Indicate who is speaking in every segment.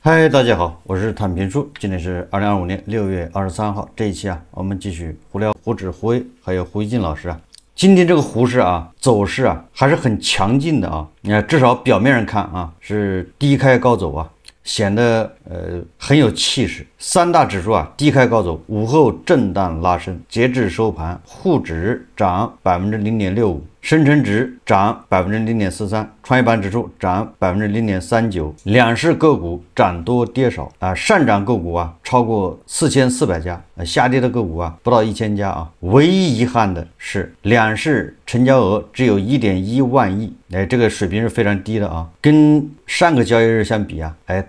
Speaker 1: 嗨，大家好，我是坦平叔，今天是2025年6月23号。这一期我们继续胡聊胡指胡威，还有胡一进老师今天这个胡市走势还是很强劲的你看，至少表面上看是低开高走显得很有气势。三大指数低开高走，午后震荡拉升，截至收盘，沪指涨0.65%，深成指涨0.43%，创业板指数涨0.39%，两市个股涨多跌少上涨个股超过4400家，下跌的个股不到1000家唯一遗憾的是两市成交额只有1.1万亿，这个水平是非常低的跟上个交易日相比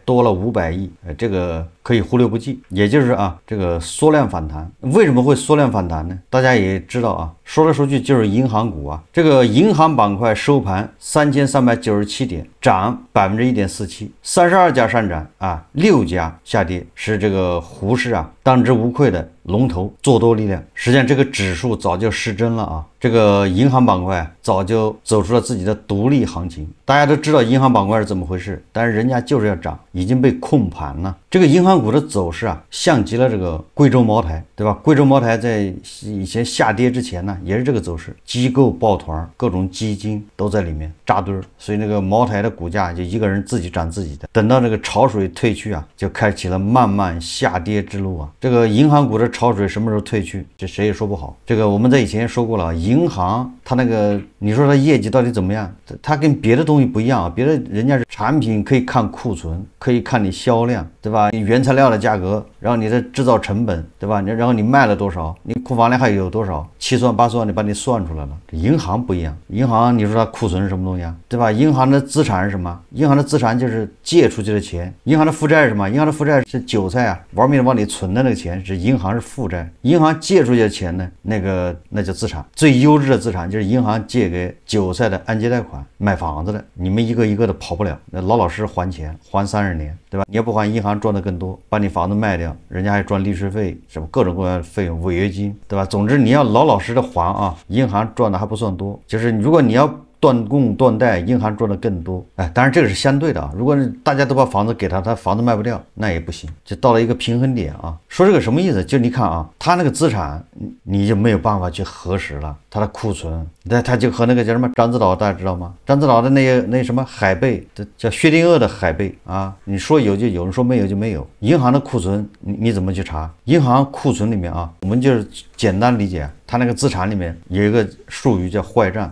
Speaker 1: 多了500亿，这个可以忽略不计。也就是这个缩量反弹。为什么会缩量反弹呢？大家也知道说来说去就是银行股这个银行板块收盘3397点，涨1.47%，32家上涨6家下跌，是这个胡市当之无愧的龙头做多力量。实际上这个指数早就失真了这个银行板块早就走出了自己的独立行情。大家都知道银行板块是怎么回事，但是人家就是要涨，已经被控盘了。这个银行股的走势像极了这个贵州茅台，对吧？贵州茅台在以前下跌之前也是这个走势，机构抱团，各种基金都在里面扎堆，所以那个茅台的股价就一个人自己涨自己的。等到这个潮水退去就开启了漫漫下跌之路这个银行股的潮水什么时候退去，这谁也说不好。这个我们在以前说过了，银行它那个你说它业绩到底怎么样，它跟别的东西不一样别的人家是产品可以看库存，可以看你销量，对吧？你原材料的价格，然后你的制造成本，对吧？然后你卖了多少，你库房里还有多少，7算8算你把你算出来了。银行不一样，银行你说它库存是什么东西对吧？银行的资产是什么？银行的资产就是借出去的钱。银行的负债是什么？银行的负债是韭菜玩命的往里存的那个钱，是银行是负债。银行借出去的钱呢，那叫资产。最优质的资产就是银行借给韭菜的按揭贷款，买房子的，你们一个一个的跑不了，老老实实还钱，还30年，对吧？你要不还，银行赚的更多，把你房子卖掉，人家还赚利息费，什么各种各样的费用，违约金，对吧？总之你要老老实实的还银行赚的还不算多，就是如果你要断供断贷，银行赚的更多。当然这个是相对的如果大家都把房子给他房子卖不掉，那也不行，就到了一个平衡点说这个什么意思？就你看他那个资产你就没有办法去核实了，他的库存，他就和那个叫什么獐子岛，大家知道吗？獐子岛的那什么海贝，叫薛定谔的海贝你说有就有，你说没有就没有。银行的库存你怎么去查？银行库存里面我们就是简单理解它那个资产里面有一个术语叫坏账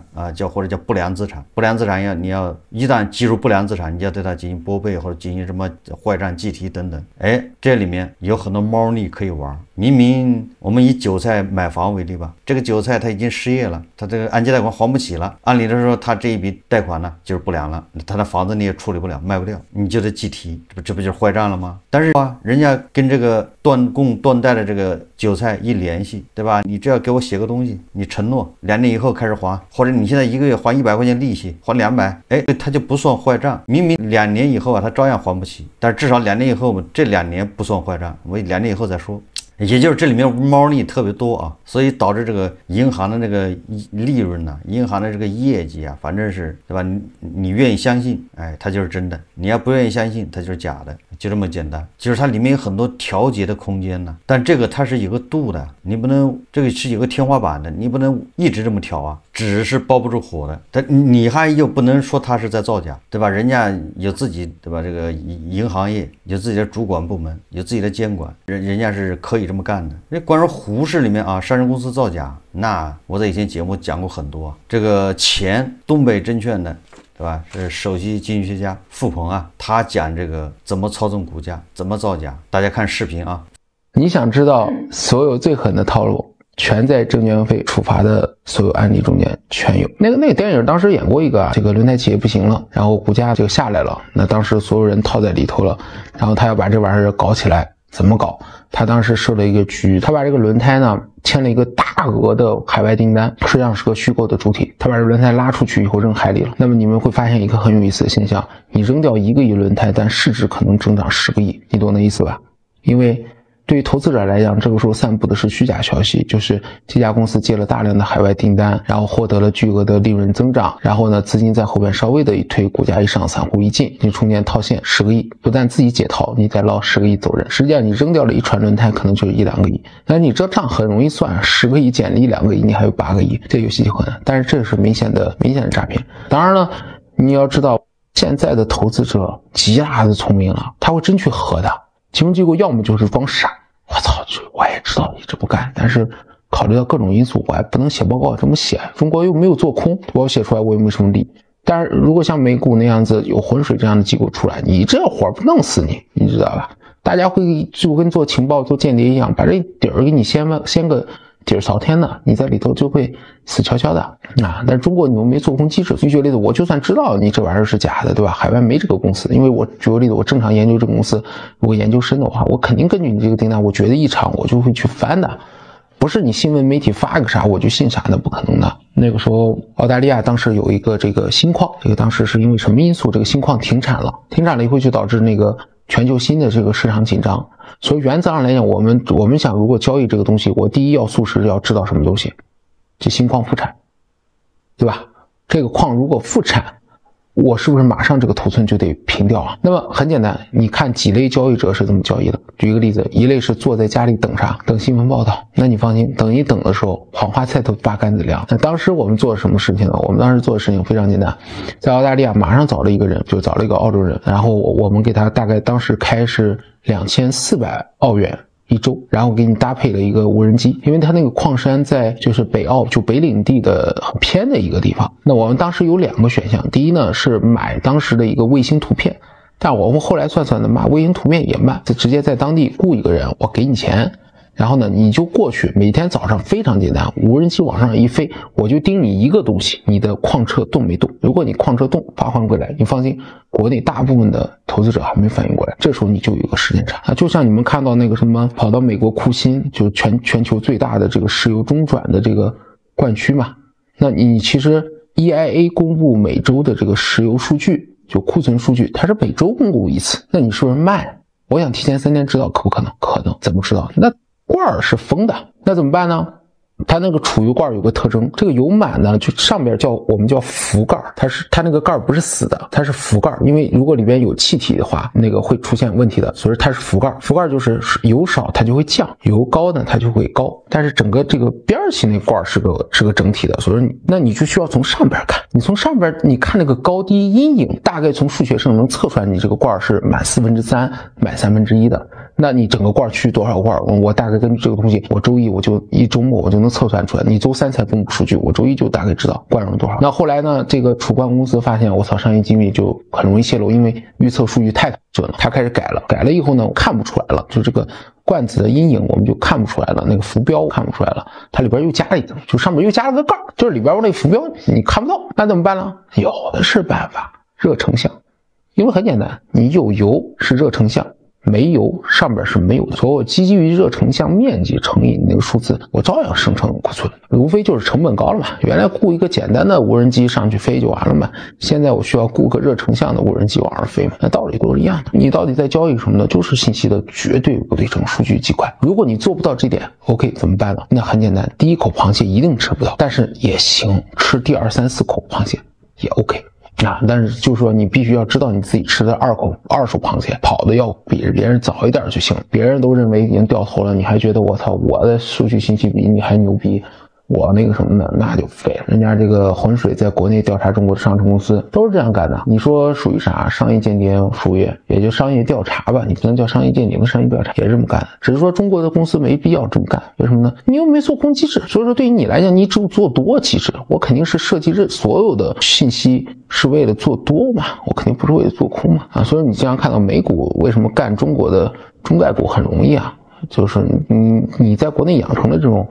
Speaker 1: 或者叫不良资产。不良资产你要一旦计入不良资产，你要对它进行拨备或者进行什么坏账计提等等。这里面有很多猫腻可以玩。明明我们以韭菜买房为例吧，这个韭菜他已经失业了，他这个按揭贷款还不起了，按理来说他这一笔贷款呢就是不良了，他的房子你也处理不了，卖不掉，你就得计提，这不就是坏账了吗？但是人家跟这个断供断贷的这个韭菜一联系，对吧？你只要给我写个东西，你承诺2年以后开始还，或者你现在一个月还100块钱利息，还200，他就不算坏账。明明2年以后他照样还不起，但是至少2年以后这2年不算坏账，我2年以后再说。也就是这里面猫腻特别多所以导致这个银行的那个利润银行的这个业绩反正是，对吧？你愿意相信它就是真的，你要不愿意相信它就是假的，就这么简单。就是它里面有很多调节的空间但这个它是有个度的，你不能，这个是有个天花板的，你不能一直这么调纸是包不住火的。但你还又不能说它是在造假，对吧？人家有自己，对吧？这个银行业有自己的主管部门，有自己的监管，人家是可以这么干的。关于胡市里面上市公司造假，那我在以前节目讲过很多。这个前东北证券的，对吧？是首席经济学家付鹏他讲这个怎么操纵股价，怎么造假，大家看视频
Speaker 2: 你想知道所有最狠的套路，全在证监会处罚的所有案例中间全有。那个电影当时演过一个这个轮胎企业不行了，然后股价就下来了，那当时所有人套在里头了，然后他要把这玩意儿搞起来，怎么搞？他当时设了一个局，他把这个轮胎呢签了一个大额的海外订单，实际上是个虚构的主体，他把这轮胎拉出去以后扔海里了。那么你们会发现一个很有意思的现象，你扔掉1个亿轮胎，但市值可能增长10个亿，你懂那意思吧？因为对于投资者来讲，这个时候散布的是虚假消息，就是这家公司接了大量的海外订单，然后获得了巨额的利润增长，然后呢，资金在后边稍微的一推，股价一上，散户一进，你中间套现10个亿，不但自己解套，你再捞10个亿走人。实际上你扔掉了一串轮胎，可能就是1、2个亿。那你这账很容易算，10个亿减1、2个亿，你还有8个亿，这游戏就很难。但是这是明显的诈骗。当然了，你要知道，现在的投资者极大的聪明了，他会真去核的。金融机构要么就是装傻，我操，我也知道你这不干，但是考虑到各种因素，我还不能写报告这么写。中国又没有做空，我写出来我也没什么利。但是如果像美股那样子有浑水这样的机构出来，你这活不弄死你，你知道吧？大家会就跟做情报、做间谍一样，把这底儿给你掀个底儿朝天的，你在里头就会死悄悄的啊！但是中国你又没做空机制，举个例子，我就算知道你这玩意儿是假的，对吧？海外没这个公司，因为我举个例子，我正常研究这个公司，如果研究深的话，我肯定根据你这个订单，我觉得异常，我就会去翻的。不是你新闻媒体发个啥我就信啥，那不可能的。那个时候澳大利亚当时有一个这个锌矿，这个当时是因为什么因素，这个锌矿停产了以后就导致那个全球锌的这个市场紧张。所以原则上来讲，我们想如果交易这个东西，我第一要素是要知道什么东西，这锌矿复产，对吧？这个矿如果复产，我是不是马上这个头寸就得平掉啊？那么很简单，你看几类交易者是这么交易的。举一个例子，一类是坐在家里等啥？等新闻报道。那你放心，等一等的时候，黄花菜都8竿子凉。那当时我们做了什么事情呢？我们当时做的事情非常简单，在澳大利亚马上找了一个人，就找了一个澳洲人，然后我们给他大概当时开是2400澳元一周，然后给你搭配了一个无人机，因为它那个矿山在就是北澳，就北领地的很偏的一个地方。那我们当时有2个选项，第一呢是买当时的一个卫星图片，但我们后来算算的嘛，卫星图片也慢，就直接在当地雇一个人，我给你钱，然后呢你就过去，每天早上非常简单，无人机往上一飞，我就盯你一个东西，你的矿车动没动？如果你矿车动，发还回来，你放心，国内大部分的投资者还没反应过来，这时候你就有个时间差啊。就像你们看到那个什么跑到美国库欣，就全球最大的这个石油中转的这个灌区嘛，那你其实 EIA 公布每周的这个石油数据，就库存数据，它是每周公布一次，那你是不是慢？我想提前3天知道，可不可能？可能。怎么知道？那罐儿是封的，那怎么办呢？它那个储油罐有个特征，这个油满呢，就上边我们叫浮盖，它那个盖不是死的，它是浮盖，因为如果里边有气体的话，那个会出现问题的，所以它是浮盖。浮盖就是油少它就会降，油高呢它就会高，但是整个这个边儿型那罐是个整体的，所以那你就需要从上边看，你从上边你看那个高低阴影，大概从数学上能测出来你这个罐是满3/4、满1/3的。那你整个罐去多少罐？我大概根据这个东西，我周一我就一周末我就能测算出来。你周3才公布数据，我周一就大概知道罐容多少。那后来呢，这个储罐公司发现，我操，商业机密就很容易泄露，因为预测数据太准了。他开始改了以后呢，看不出来了，就这个罐子的阴影我们就看不出来了，那个浮标看不出来了，它里边又加了一层，就上面又加了个盖，就是里边那个浮标你看不到，那怎么办呢？有的是办法，热成像，因为很简单，你有油是热成像。没油上边是没有的，所以我基于热成像面积乘以那个数字，我照样生成库存，无非就是成本高了嘛。原来雇一个简单的无人机上去飞就完了嘛，现在我需要雇个热成像的无人机往上飞嘛，那道理都是一样的。你到底在交易什么呢？就是信息的绝对不对称，数据极快。如果你做不到这点 ，OK 怎么办呢？那很简单，第一口螃蟹一定吃不到，但是也行，吃第2、3、4口螃蟹也 OK。但是就是说你必须要知道你自己吃的二手螃蟹，跑的要比别人早一点就行。别人都认为已经掉头了，你还觉得我操，我的数据信息比你还牛逼，我那个什么的，那就废了。人家这个浑水在国内调查中国的上市公司都是这样干的，你说属于啥？商业间谍属于也就商业调查吧，你不能叫商业间谍，商业调查也是这么干的。只是说中国的公司没必要这么干，为什么呢？你又没做空机制，所以说对于你来讲，你只有做多机制，我肯定是设计这所有的信息是为了做多嘛，我肯定不是为了做空嘛啊。所以你经常看到美股为什么干中国的中概股很容易啊，就是你在国内养成了这种。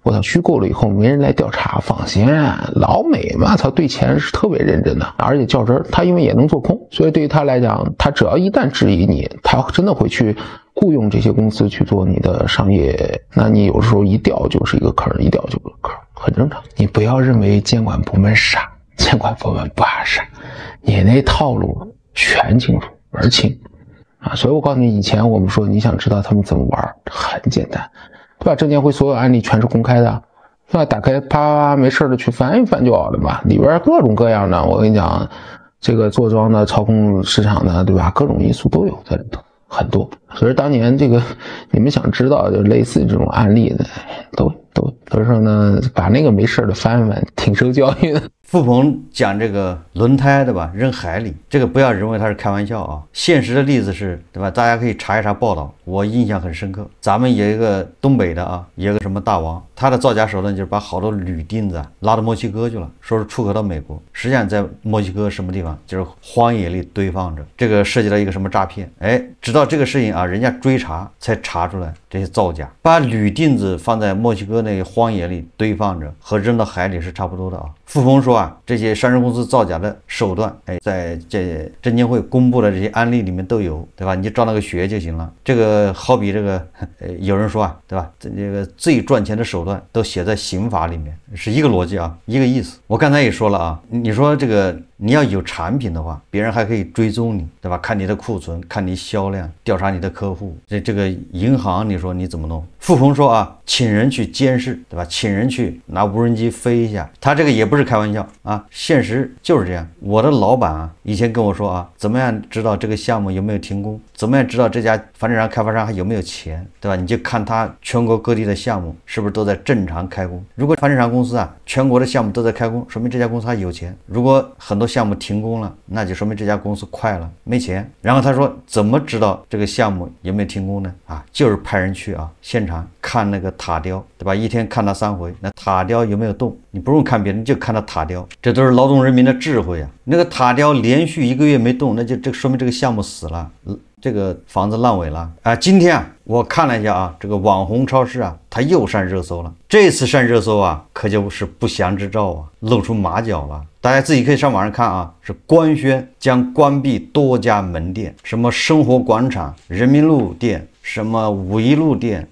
Speaker 2: 我操，虚构了以后没人来调查，放心，老美嘛，他对钱是特别认真的，而且较真儿。他因为也能做空，所以对于他来讲，他只要一旦质疑你，他真的会去雇佣这些公司去做你的商业。那你有时候一掉就是一个坑，一掉就是个坑，很正常。你不要认为监管部门傻，监管部门不傻，你那套路全清楚门清啊。所以我告诉你，以前我们说你想知道他们怎么玩，很简单，对吧？证监会所有案例全是公开的，对吧？打开啪啪啪没事的去翻一翻就好了嘛，里边各种各样的，我跟你讲，这个做庄的、操控市场的，对吧？各种因素都有在里头。很多，所以当年这个你们想知道就类似这种案例的，所以说呢，把那个没事的翻翻，挺受教育的。
Speaker 1: 付鹏讲这个轮胎对吧，扔海里，这个不要认为他是开玩笑啊，现实的例子是对吧？大家可以查一查报道，我印象很深刻。咱们有一个东北的啊，有一个什么大王，他的造假手段就是把好多铝钉子拉到墨西哥去了，说是出口到美国，实际上在墨西哥什么地方，就是荒野里堆放着。这个涉及到一个什么诈骗？哎，直到这个事情啊，人家追查才查出来这些造假，把铝钉子放在墨西哥那个荒野里堆放着，和扔到海里是差不多的啊。付鹏说啊，这些上市公司造假的手段，哎，在这证监会公布的这些案例里面都有，对吧？你就照那个学就行了。这个好比这个，有人说啊，对吧？这个最赚钱的手段都写在刑法里面，是一个逻辑啊，一个意思。我刚才也说了啊，你说这个你要有产品的话，别人还可以追踪你，对吧？看你的库存，看你销量，调查你的客户。这个银行，你说你怎么弄？付鹏说啊，请人去监视，对吧？请人去拿无人机飞一下，他这个也不是开玩笑啊，现实就是这样。我的老板啊，以前跟我说啊，怎么样知道这个项目有没有停工？怎么样知道这家房地产开发商还有没有钱，对吧？你就看他全国各地的项目是不是都在正常开工。如果房地产公司啊，全国的项目都在开工，说明这家公司还有钱。如果很多项目停工了，那就说明这家公司快了，没钱。然后他说，怎么知道这个项目有没有停工呢？啊，就是派人去啊，现场看那个塔雕，对吧？一天看它3回，那塔雕有没有动？你不用看别人，就看它塔雕，这都是劳动人民的智慧啊。那个塔雕连续1个月没动，那就说明这个项目死了，这个房子烂尾了啊。今天啊，我看了一下啊，这个网红超市啊，它又上热搜了。这次上热搜啊，可就是不祥之兆啊，露出马脚了。大家自己可以上网上看啊，是官宣将关闭多家门店，什么生活广场、人民路店，什么五一路店。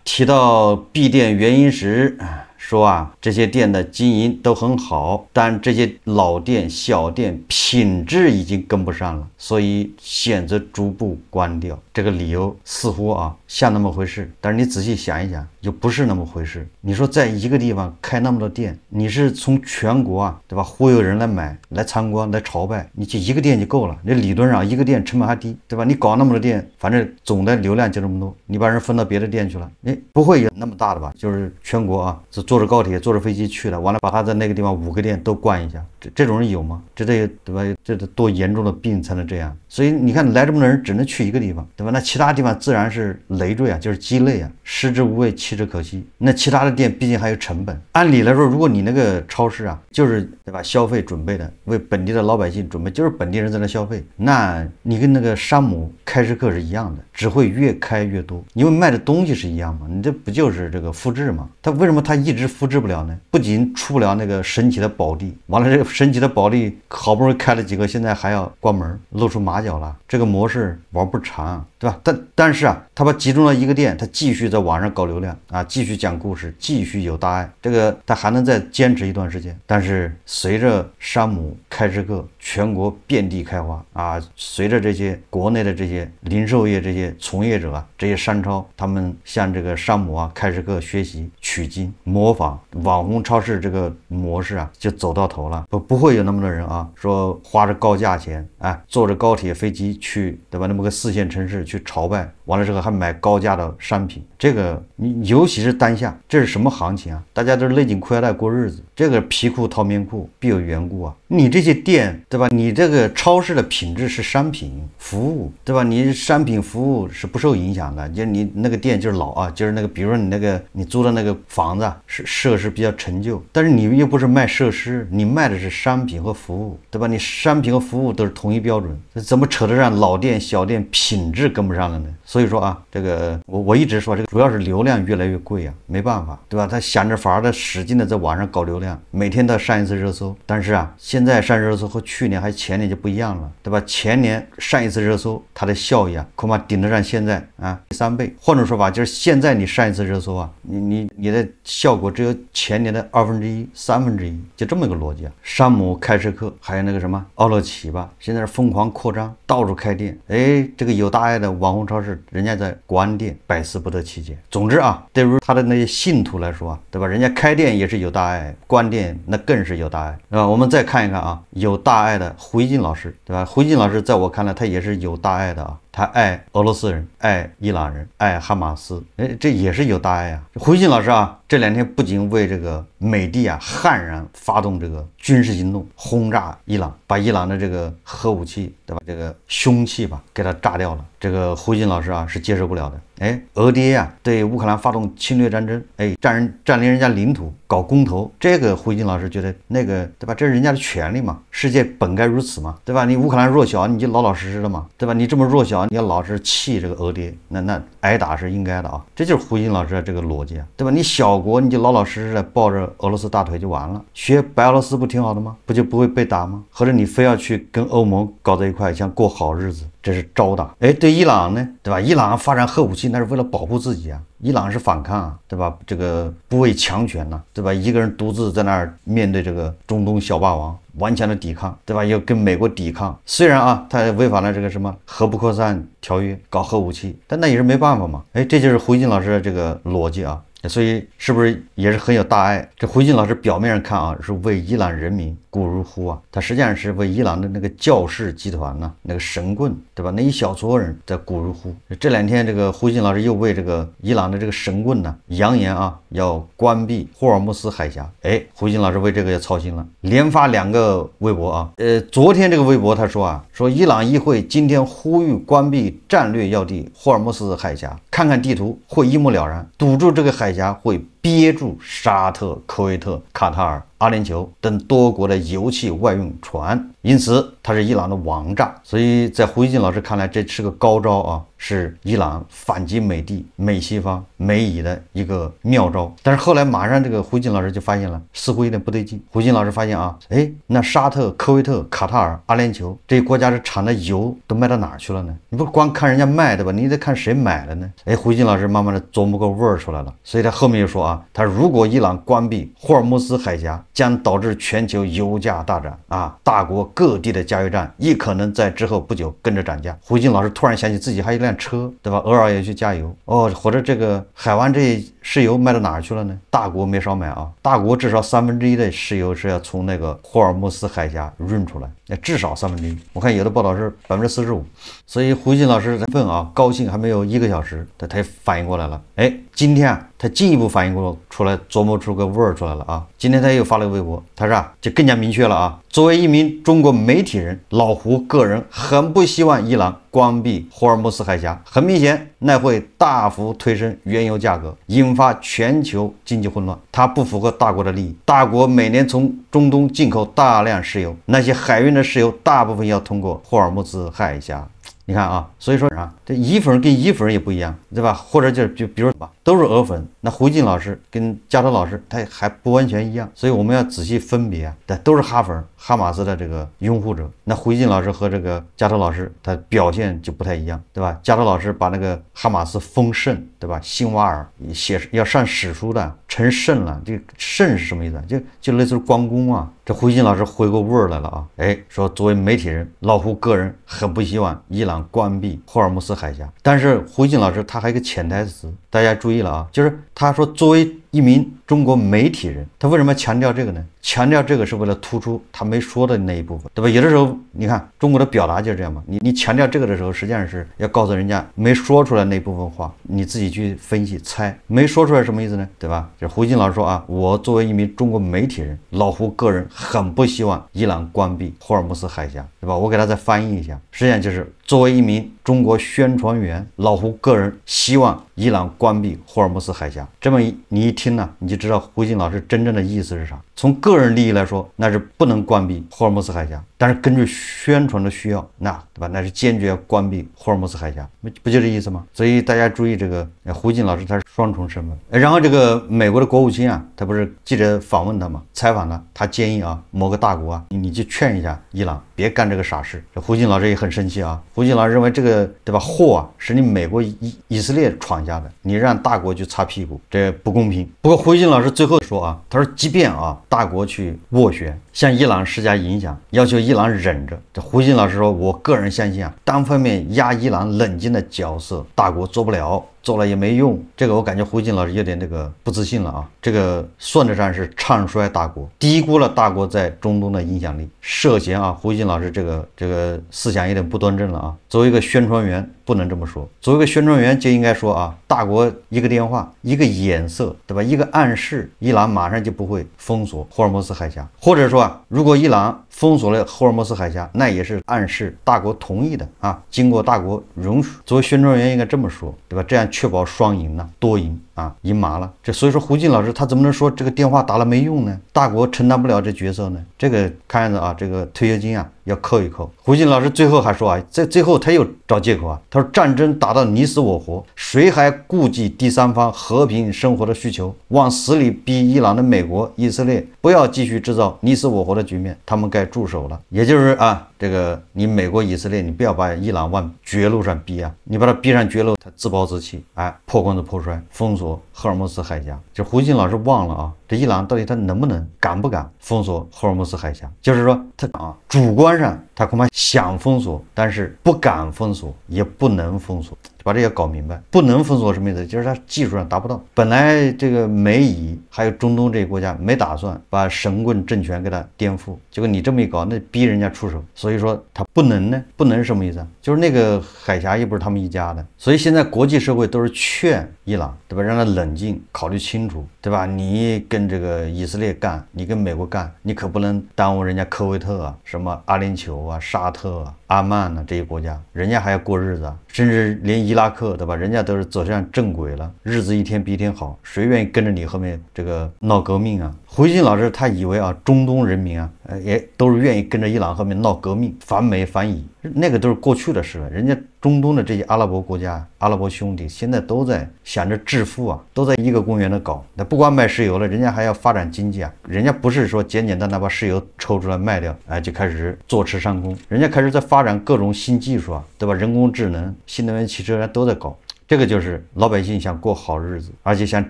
Speaker 1: 提到闭店原因时，说啊，这些店的经营都很好，但这些老店、小店品质已经跟不上了，所以选择逐步关掉。这个理由似乎啊像那么回事，但是你仔细想一想，又不是那么回事。你说在一个地方开那么多店，你是从全国啊，对吧？忽悠人来买、来参观、来朝拜，你就一个店就够了。这理论上一个店成本还低，对吧？你搞那么多店，反正总的流量就这么多，你把人分到别的店去了，不会有那么大的吧？就是全国啊，坐着高铁、坐着飞机去了，完了把他在那个地方5个店都灌一下，这种人有吗？这得对吧？这得多严重的病才能这样？所以你看来这么多人只能去一个地方，对吧？那其他地方自然是累赘啊，就是鸡肋啊，食之无味，弃之可惜。那其他的店毕竟还有成本。按理来说，如果你那个超市啊，就是对吧，消费准备的，为本地的老百姓准备，就是本地人在那消费，那你跟那个山姆开市客是一样的，只会越开越多，因为卖的东西是一样嘛，你这不就是这个复制嘛？他为什么他一直复制不了呢？不仅出不了那个神奇的宝地，完了这个神奇的宝地好不容易开了几个，现在还要关门，露出马脚了，这个模式玩不长，对吧？但是啊，他把集中了一个店，他继续在网上搞流量啊，继续讲故事，继续有大爱，这个他还能再坚持一段时间。但是随着山姆开市客全国遍地开花啊，随着这些国内的这些零售业这些从业者啊，这些商超他们向这个山姆啊开市客学习取经模仿网红超市这个模式啊，就走到头了。不会有那么多人啊说花着高价钱坐着高铁飞机去，对吧？那么个4线城市去朝拜，完了之后还买高价的商品，这个你尤其是当下这是什么行情啊？大家都是勒紧裤腰带过日子，这个皮裤掏棉裤必有缘故啊。你这些店，对吧？你这个超市的品质是商品服务，对吧？你商品服务是不受影响的，就是你那个店就是老啊，就是那个比如说你那个你租的那个房子是设施比较陈旧，但是你又不是卖设施，你卖的是商品和服务，对吧？你商品和服务都是统一标准，怎么扯得上老店小店品质跟不上了呢？所以说啊，这个我一直说这个主要是流量越来越贵啊，没办法，对吧？他想着法的使劲的在网上搞流量，每天都上一次热搜，但是啊，现现在上热搜和去年还前年就不一样了，对吧？前年上一次热搜，它的效益啊，恐怕顶得上现在啊3倍。换种说法，就是现在你上一次热搜啊，你的效果只有前年的1/2、1/3，就这么一个逻辑啊。山姆开市客，还有那个什么奥乐奇吧，现在是疯狂扩张，到处开店。哎，这个有大爱的网红超市，人家在关店，百思不得其解。总之啊，对于他的那些信徒来说啊，对吧？人家开店也是有大爱，关店那更是有大爱，对吧？我们再看一看啊，有大爱的胡一进老师，对吧？胡一进老师在我看来，他也是有大爱的啊。他爱俄罗斯人，爱伊朗人，爱哈马斯，哎，这也是有大爱啊。胡一进老师啊，这2天不仅为这个美帝啊悍然发动这个军事行动，轰炸伊朗，把伊朗的这个核武器，对吧？这个凶器吧，给它炸掉了。这个胡一进老师啊是接受不了的。哎，俄爹啊对乌克兰发动侵略战争，哎，占领人家领土，搞公投，这个胡一进老师觉得那个，对吧？这是人家的权利嘛，世界本该如此嘛，对吧？你乌克兰弱小，你就老老实实的嘛，对吧？你这么弱小，你要老是气这个俄爹，那挨打是应该的啊，这就是胡一进老师的这个逻辑啊，对吧？你小国你就老老实实的抱着俄罗斯大腿就完了，学白俄罗斯不挺好的吗？不就不会被打吗？或者你非要去跟欧盟搞在一块，想过好日子，这是招打。哎，对伊朗呢，对吧？伊朗发展核武器那是为了保护自己啊，伊朗是反抗啊，对吧？这个不畏强权呐，对吧？一个人独自在那儿面对这个中东小霸王，顽强的抵抗，对吧？要跟美国抵抗。虽然啊，他违反了这个什么核不扩散条约，搞核武器，但那也是没办法嘛。哎，这就是胡一进老师的这个逻辑啊。所以是不是也是很有大爱？这胡一进老师表面上看啊，是为伊朗人民鼓如呼啊，他实际上是为伊朗的那个教士集团呢，那个神棍，对吧？那一小撮人在鼓如呼。这2天这个胡一进老师又为这个伊朗的这个神棍呢，扬言啊要关闭霍尔木斯海峡。哎，胡一进老师为这个也操心了，连发2个微博啊。昨天这个微博他说啊，说伊朗议会今天呼吁关闭战略要地霍尔木斯海峡，看看地图会一目了然，堵住这个海峡会憋住沙特、科威特、卡塔尔、阿联酋等多国的油气外运船，因此它是伊朗的王炸。所以在胡一进老师看来，这是个高招啊，是伊朗反击美帝、美西方、美以的一个妙招。但是后来马上这个胡一进老师就发现了，似乎有点不对劲。胡一进老师发现啊，哎，那沙特、科威特、卡塔尔、阿联酋这些国家的产的油都卖到哪儿去了呢？你不光看人家卖，对吧？你得看谁买了呢？哎，胡一进老师慢慢的琢磨个味儿出来了。所以他后面又说啊，他如果伊朗关闭霍尔木斯海峡，将导致全球油价大涨啊，大国各地的加油站亦可能在之后不久跟着涨价。胡一进老师突然想起自己还有一辆车，对吧？偶尔也去加油哦，或者这个海湾这石油卖到哪儿去了呢？大国没少买啊，大国至少1/3的石油是要从那个霍尔木斯海峡运出来，那至少1/3。我看有的报道是45%。所以胡一进老师在问啊，高兴还没有1个小时，他反应过来了。哎，今天啊，他进一步反应过出来，琢磨出个味儿出来了啊。今天他又发了个微博，他说啊，就更加明确了啊。作为一名中国媒体人，老胡个人很不希望伊朗关闭霍尔木斯海峡，很明显，那会大幅推升原油价格，引发全球经济混乱，它不符合大国的利益。大国每年从中东进口大量石油，那些海运的石油大部分要通过霍尔木斯海峡。你看啊，所以说啊，这乙粉跟乙粉也不一样，对吧？或者就比如吧，都是俄粉，那胡一进老师跟加州老师他还不完全一样，所以我们要仔细分别啊。但都是哈粉，哈马斯的这个拥护者。那胡一进老师和这个加州老师他表现就不太一样，对吧？加州老师把那个哈马斯封圣，对吧？辛瓦尔写要上史书的，成圣了。这个圣是什么意思？就类似于关公啊。这胡一进老师回过味儿来了啊！哎，说作为媒体人，老胡个人很不希望伊朗关闭霍尔木斯海峡。但是胡一进老师他还有一个潜台词，大家注意了啊，就是他说作为一名中国媒体人，他为什么要强调这个呢？强调这个是为了突出他没说的那一部分，对吧？有的时候你看中国的表达就是这样嘛，你强调这个的时候，实际上是要告诉人家没说出来那部分话，你自己去分析猜，没说出来什么意思呢？对吧？这胡一进老师说啊，我作为一名中国媒体人，老胡个人很不希望伊朗关闭霍尔木斯海峡，对吧？我给他再翻译一下，实际上就是作为一名中国宣传员，老胡个人希望伊朗关闭霍尔木斯海峡。这么你一听呢，你就知道胡一进老师真正的意思是啥。从个人利益来说，那是不能关闭霍尔木斯海峡，但是根据宣传的需要，对吧？那是坚决要关闭霍尔木兹海峡，不就这意思吗？所以大家注意这个胡锦老师他是双重身份。然后这个美国的国务卿啊，他不是记者访问他吗？采访他，他建议啊，某个大国啊，你去劝一下伊朗别干这个傻事。这胡锦老师也很生气啊，胡锦老师认为这个对吧，祸啊是你美国以色列闯下的，你让大国去擦屁股，这不公平。不过胡锦老师最后说啊，他说即便啊大国去斡旋，向伊朗施加影响，要求伊朗忍着，这胡锦老师说，我个人相信啊，单方面压伊朗冷静的角色，大国做不了。做了也没用，这个我感觉胡锦老师有点不自信了啊。这个算得上是唱衰大国，低估了大国在中东的影响力，涉嫌啊胡锦老师这个思想有点不端正了啊。作为一个宣传员不能这么说，作为一个宣传员就应该说啊，大国一个电话，一个眼色，对吧？一个暗示，伊朗马上就不会封锁霍尔木兹海峡，或者说啊，如果伊朗封锁了霍尔木兹海峡，那也是暗示大国同意的啊，经过大国允许。作为宣传员应该这么说，对吧？这样确保双赢呢，多赢啊，赢麻了。这所以说胡锦老师他怎么能说这个电话打了没用呢？大国承担不了这角色呢？这个看样子啊，这个退休金啊要扣一扣。胡锦老师最后还说啊，在最后他又找借口啊，他说战争打到你死我活，谁还顾及第三方和平生活的需求？往死里逼伊朗的美国、以色列不要继续制造你死我活的局面，他们该住手了。也就是啊，这个你美国、以色列，你不要把伊朗往绝路上逼啊，你把他逼上绝路，他自暴自弃，哎，破罐子破摔，封锁赫尔墨斯海峡。这胡锦老师忘了啊，这伊朗到底他能不能、敢不敢封锁赫尔墨斯海峡？就是说他啊，主观上他恐怕想封锁，但是不敢封锁，也不能封锁。把这也搞明白，不能封锁什么意思？就是它技术上达不到。本来这个美以还有中东这些国家没打算把神棍政权给它颠覆，结果你这么一搞，那逼人家出手。所以说它不能呢，不能什么意思啊？就是那个海峡又不是他们一家的，所以现在国际社会都是劝伊朗，对吧？让他冷静，考虑清楚，对吧？你跟这个以色列干，你跟美国干，你可不能耽误人家科威特啊、什么阿联酋啊、沙特啊、阿曼啊这些国家，人家还要过日子啊，甚至连伊拉克，对吧？人家都是走上正轨了，日子一天比一天好，谁愿意跟着你后面这个闹革命啊？胡锦老师他以为啊，中东人民啊，也都是愿意跟着伊朗后面闹革命，反美反以，那个都是过去的事了。人家中东的这些阿拉伯国家、阿拉伯兄弟现在都在想着致富啊，都在一个公园的搞。那不光卖石油了，人家还要发展经济啊。人家不是说简简单单把石油抽出来卖掉，就开始坐吃山空。人家开始在发展各种新技术啊，对吧？人工智能、新能源汽车，人家都在搞。这个就是老百姓想过好日子，而且想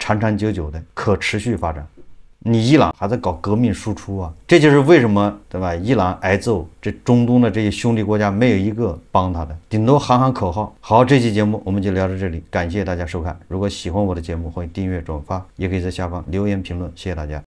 Speaker 1: 长长久久的可持续发展。你伊朗还在搞革命输出啊，这就是为什么，对吧？伊朗挨揍，这中东的这些兄弟国家没有一个帮他的，顶多喊喊口号。好，这期节目我们就聊到这里，感谢大家收看。如果喜欢我的节目，欢迎订阅转发，也可以在下方留言评论，谢谢大家。